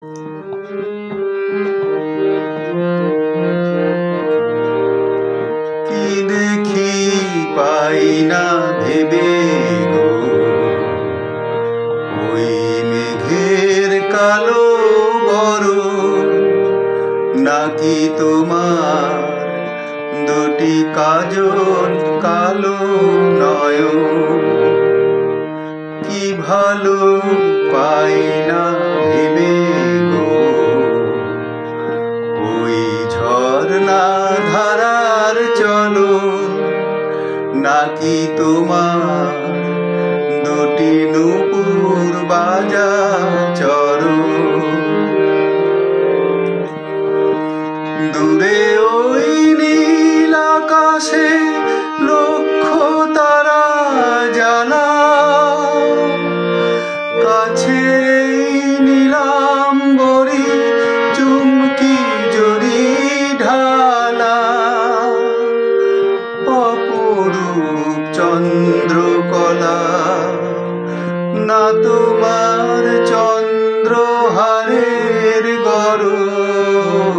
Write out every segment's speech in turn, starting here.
কি দেখি পাই না ভেবে গো, ওই মেঘের কালো বরণ নাকি তোমার দুটি কাজল কালো নয়ন। কি ভালো পাই না ভেবে গো, ওই ঝর্ণা ধারার চলন নাকি তোমার দুটি নূপুর বাজা চরণ। দূরে ওই নীল আকাশে লক্ষ তারা জ্বালা, কাছে নীলাম্বরী চুমকি জরি ঢালা। অপরূপ চন্দ্রকলা না তোমার চন্দ্রহারের গরণ।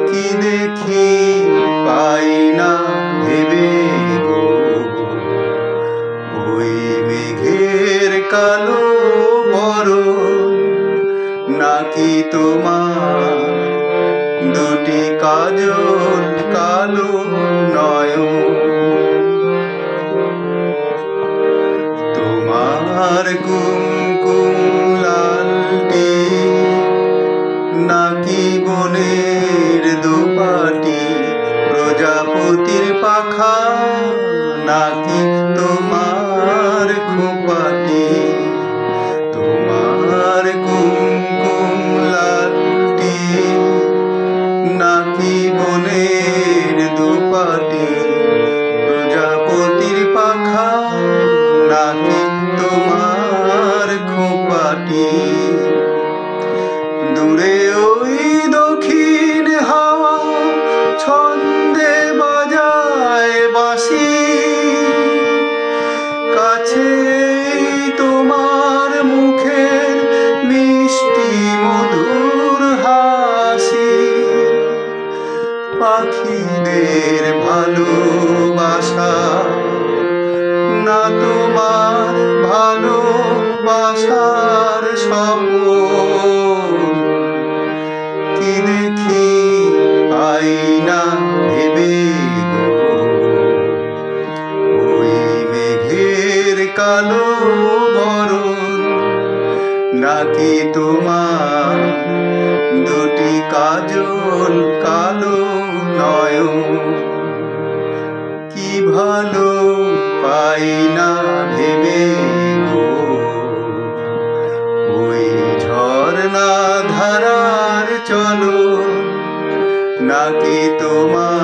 কি দেখি পাই না ভেবে গো, ওই মেঘের কালো বরণ নাকি তোমার দুটি কাজল কালো নয়ন। তোমার কুমকুম লালটি নাকি বনের দুপাটি, প্রজাপতির পাখা নাকি তোমার খোপাটি। তোমার কুমকুম লালটি নাকি বনের দুপাটি, প্রজাপতির পাখা নাকি তোমার খোপাটি। দূরে ওই দক্ষিণ হাওয়া ছন্দে বাজায় বাঁশি, কাছে তোমার মুখের মিষ্টি মধুর হাসি। পাখিদের ভালোবাসা না তোমার ভালোবাসার স্বপন। কি দেখি পাই না ভেবে গো, ওই মেঘের কালো বরণ নাকি তোমার দুটি কাজল কালো নয়ন। কি ভালো পাই না ভেবে গো, ওই ঝর্ণা ধারার চলন নাকি তোমার